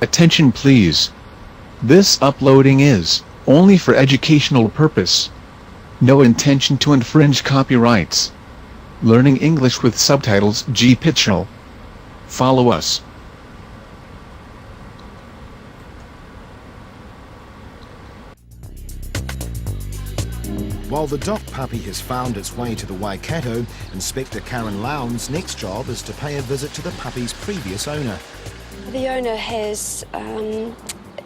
Attention please. This uploading is only for educational purpose. No intention to infringe copyrights. Learning English with Subtitles GPITRAL. Follow us. While the dog puppy has found its way to the Waikato, Inspector Karen Lowndes' next job is to pay a visit to the puppy's previous owner. The owner has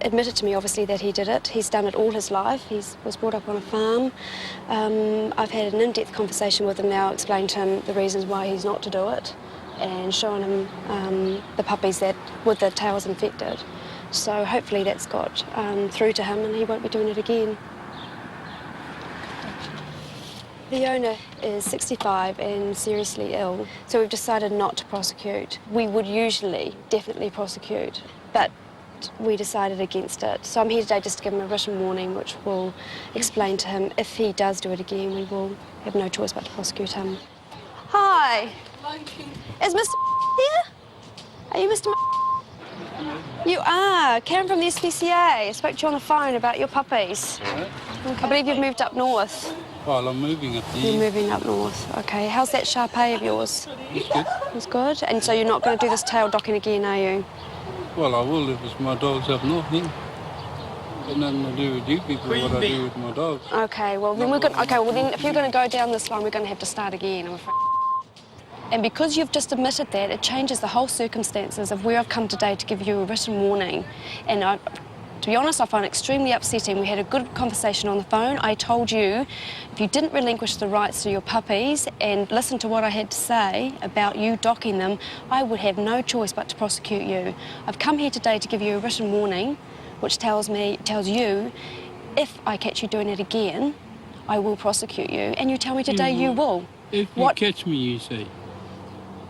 admitted to me, obviously, that he did it. He's done it all his life. He was brought up on a farm. I've had an in-depth conversation with him now, explained to him the reasons why he's not to do it, and shown him the puppies that with the tails infected. So hopefully that's got through to him and he won't be doing it again. The owner is 65 and seriously ill, so we've decided not to prosecute. We would usually definitely prosecute, but we decided against it. So I'm here today just to give him a written warning which will explain to him if he does do it again, we will have no choice but to prosecute him. Hi. Is Mr. here? Are you Mr. You are. Karen from the SPCA. I spoke to you on the phone about your puppies. Right. Okay. I believe you've moved up north. Well, I'm moving up there. You're moving up north. Okay. How's that Shar-Pei of yours? It's good. It's good? And so you're not going to do this tail docking again, are you? Well, I will if it's my dogs up north, then. Got nothing to do with you people, what I do with my dogs. Okay, well then we're going. Okay, well then if you're going to go down this line, we're going to have to start again, I'm afraid. And because you've just admitted that, it changes the whole circumstances of where I've come today to give you a written warning. And to be honest, I find it extremely upsetting. We had a good conversation on the phone. I told you if you didn't relinquish the rights to your puppies and listen to what I had to say about you docking them, I would have no choice but to prosecute you. I've come here today to give you a written warning, which tells you, if I catch you doing it again, I will prosecute you. And you tell me today you will. If you catch me, you say.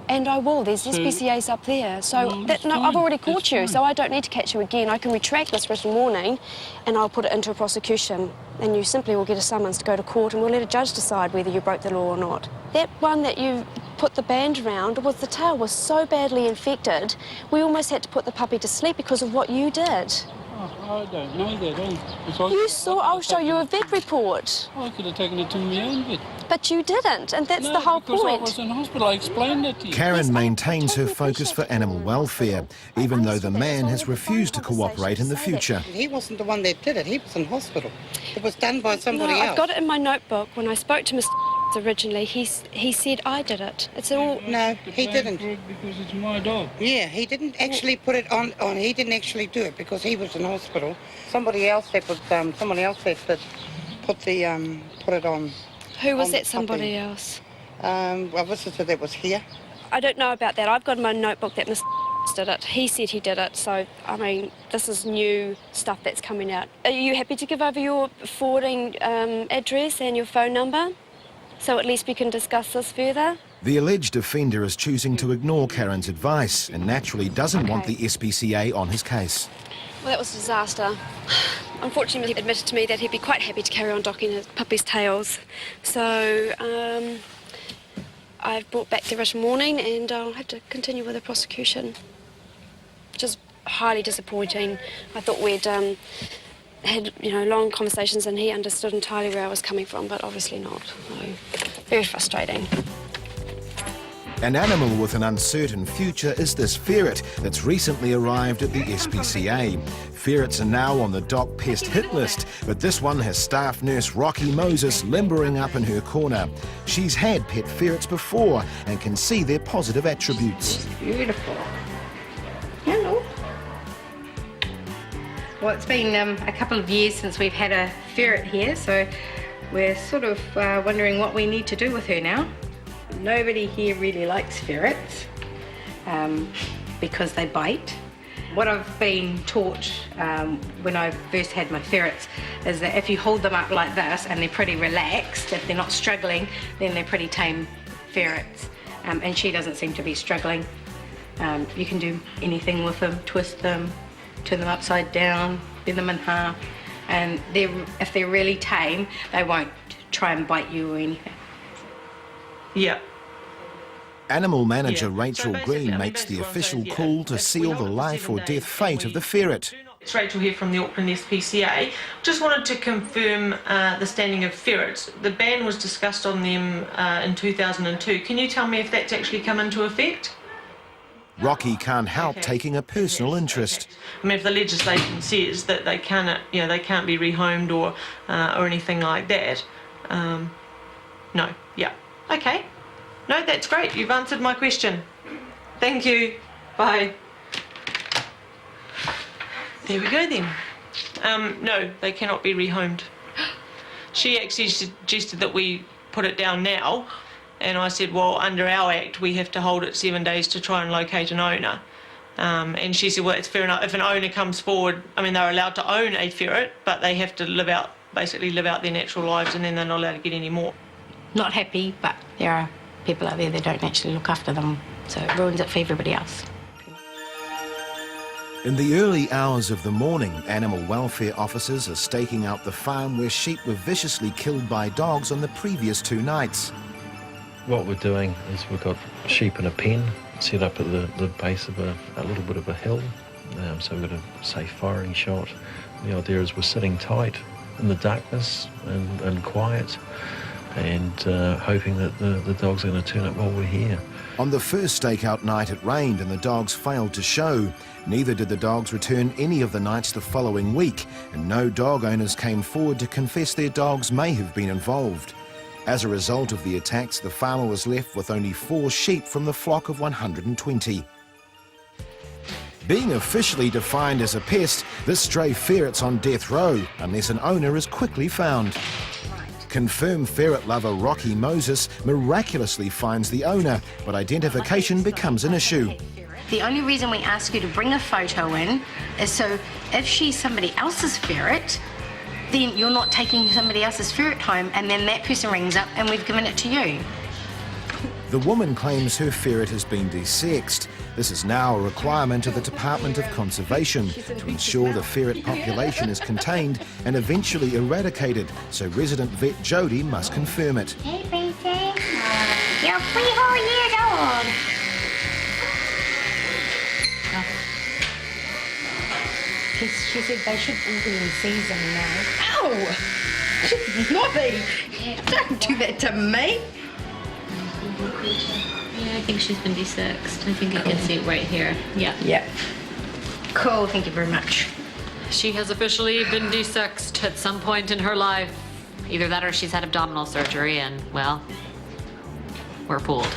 And I will. There's SPCAs up there. So, no, I've already caught you, so I don't need to catch you again. I can retract this written warning and I'll put it into a prosecution. And you simply will get a summons to go to court and we'll let a judge decide whether you broke the law or not. That one that you put the band around, the tail was so badly infected, we almost had to put the puppy to sleep because of what you did. Oh, I don't know that. You saw, I'll show you a vet report. I could have taken it to my own vet. But you didn't, and that's the whole point. I was in hospital, I explained that to you. Karen maintains her focus for animal welfare, even though the man has refused to cooperate in the future. He wasn't the one that did it, he was in hospital. It was done by somebody else. I've got it in my notebook. When I spoke to Mr. originally, he said I did it. It's all... No, he didn't. Because it's my dog. Yeah, he didn't actually put it on. He didn't actually do it because he was in hospital. Somebody else that was did put it on. Who was that somebody else? A visitor that was here. I don't know about that. I've got in my notebook that Mr. did it. He said he did it. So, I mean, this is new stuff that's coming out. Are you happy to give over your forwarding address and your phone number? So at least we can discuss this further. The alleged offender is choosing to ignore Karen's advice and naturally doesn't want the SPCA on his case. Well, that was a disaster. Unfortunately, he admitted to me that he'd be quite happy to carry on docking his puppy's tails. So I've brought back the written warning and I'll have to continue with the prosecution, which is highly disappointing. I thought we'd had long conversations and he understood entirely where I was coming from, but obviously not. So, very frustrating. An animal with an uncertain future is this ferret that's recently arrived at the SPCA. Ferrets are now on the dock pest hit list, but this one has staff nurse Rocky Moses limbering up in her corner. She's had pet ferrets before and can see their positive attributes. Beautiful. Hello. Well, it's been a couple of years since we've had a ferret here, so we're sort of wondering what we need to do with her now. Nobody here really likes ferrets because they bite. What I've been taught when I first had my ferrets is that if you hold them up like this and they're pretty relaxed, if they're not struggling, then they're pretty tame ferrets. And she doesn't seem to be struggling. You can do anything with them, twist them, turn them upside down, bend them in half, and if they're really tame, they won't try and bite you or anything. Yeah. Animal manager Yeah. Rachel So Green basically, makes the basically what I'm official saying, yeah, call to if we seal the hold it for life 7 or death days, fate then of the ferret. It's Rachel here from the Auckland SPCA. Just wanted to confirm the standing of ferrets. The ban was discussed on them in 2002. Can you tell me if that's actually come into effect? Rocky can't help Okay. taking a personal Yes, interest. okay. I mean, if the legislation says that they cannot, they can't be rehomed or anything like that, no, yeah, okay. No, that's great. You've answered my question. Thank you. Bye. There we go then. No, they cannot be rehomed. She actually suggested that we put it down now, and I said, well, under our act, we have to hold it 7 days to try and locate an owner. And she said, well, it's fair enough. If an owner comes forward, I mean, they're allowed to own a ferret, but they have to basically live out their natural lives, and then they're not allowed to get any more. Not happy, but there are people out there that don't actually look after them, so it ruins it for everybody else. In the early hours of the morning, animal welfare officers are staking out the farm where sheep were viciously killed by dogs on the previous 2 nights. What we're doing is we've got sheep in a pen set up at the base of a little bit of a hill, so we've got a safe firing shot. The idea is we're sitting tight in the darkness and quiet, and hoping that the dogs are going to turn up while we're here. On the first stakeout night it rained and the dogs failed to show. Neither did the dogs return any of the nights the following week, and no dog owners came forward to confess their dogs may have been involved. As a result of the attacks, the farmer was left with only 4 sheep from the flock of 120. Being officially defined as a pest, this stray ferret's on death row unless an owner is quickly found. Confirmed ferret lover Rocky Moses miraculously finds the owner, but identification becomes an issue. The only reason we ask you to bring a photo in is so if she's somebody else's ferret, then you're not taking somebody else's ferret home, and then that person rings up and we've given it to you. The woman claims her ferret has been desexed. This is now a requirement of the Department of Conservation to ensure the ferret population is contained and eventually eradicated, so resident vet Jody must confirm it. Hey, Peter. You're 3 whole years old. She said they should all be in season now. Ow! Nobby! Don't do that to me! Yeah, I think she's been desexed. I think I can see it right here. Yeah. Yep. Cool, thank you very much. She has officially been desexed at some point in her life. Either that or she's had abdominal surgery and, well, we're fooled.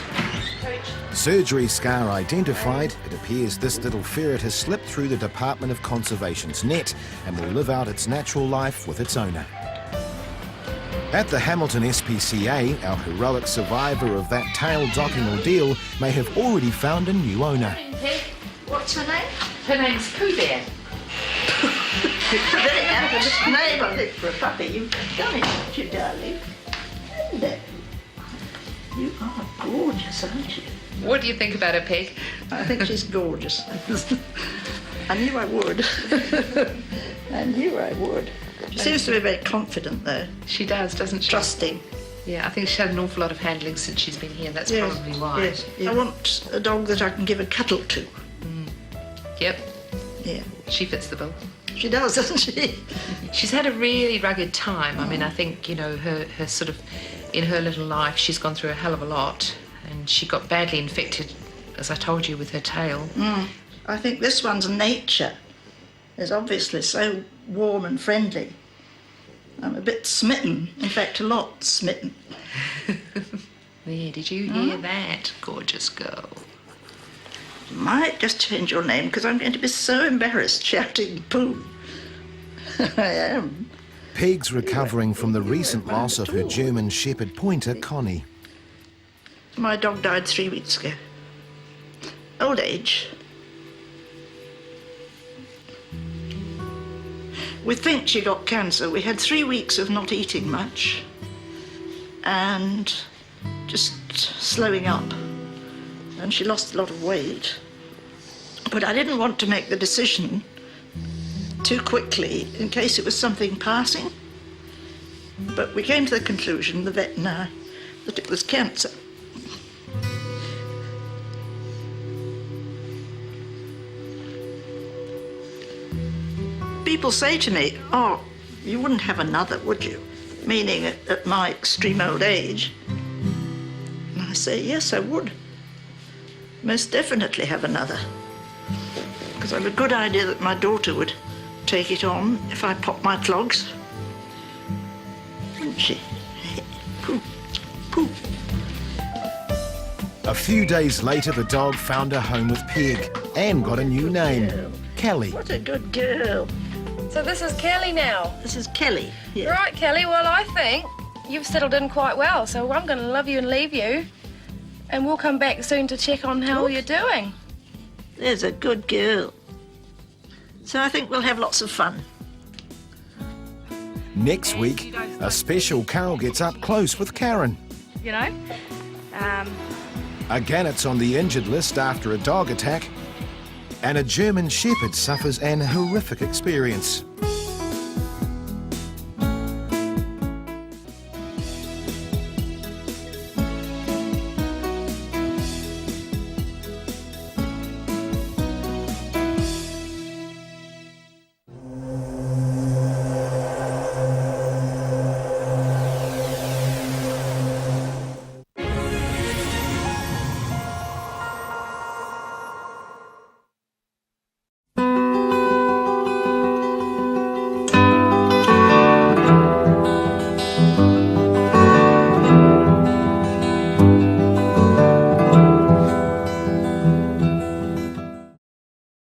Surgery scar identified, it appears this little ferret has slipped through the Department of Conservation's net and will live out its natural life with its owner. At the Hamilton SPCA, our heroic survivor of that tail docking ordeal may have already found a new owner. What's her name? Her name's Pooh Bear. Very apt name, I think, for a puppy. You've done it, haven't you, darling? Isn't it? You are gorgeous, aren't you? What do you think about her, Peg? I think she's gorgeous. I knew I would. I knew I would. She seems to be very confident, though. She does, doesn't she? Trusting. Yeah, I think she's had an awful lot of handling since she's been here. That's probably why. Yes. I want a dog that I can give a cuddle to. Yep. Yeah. She fits the bill. She does, doesn't she? She's had a really rugged time. I mean, I think, her sort of, in her little life, she's gone through a hell of a lot. And she got badly infected, as I told you, with her tail. I think this one's nature is obviously so warm and friendly. I'm a bit smitten, in fact, a lot smitten. There, did you hear that, gorgeous girl? Might just change your name because I'm going to be so embarrassed shouting poo. I am. Peg's recovering from the recent loss of her German Shepherd pointer, Connie. My dog died 3 weeks ago. Old age. We think she got cancer. We had 3 weeks of not eating much and just slowing up. And she lost a lot of weight. But I didn't want to make the decision too quickly in case it was something passing. But we came to the conclusion, the vet and I, that it was cancer. People say to me, oh, you wouldn't have another, would you? Meaning at my extreme old age. And I say, yes, I would. Most definitely have another. Because I've a good idea that my daughter would take it on if I popped my clogs. Wouldn't she? Pooh, pooh. A few days later, the dog found a home with Peg and got a new name, Kelly. What a good girl. So this is Kelly now. This is Kelly. Yeah. Right, Kelly, well, I think you've settled in quite well, so I'm going to love you and leave you, and we'll come back soon to check on how you're doing. There's a good girl. So I think we'll have lots of fun. Next week, a special Carol gets up close with Karen. You know? Again, it's on the injured list after a dog attack, and a German Shepherd suffers an horrific experience.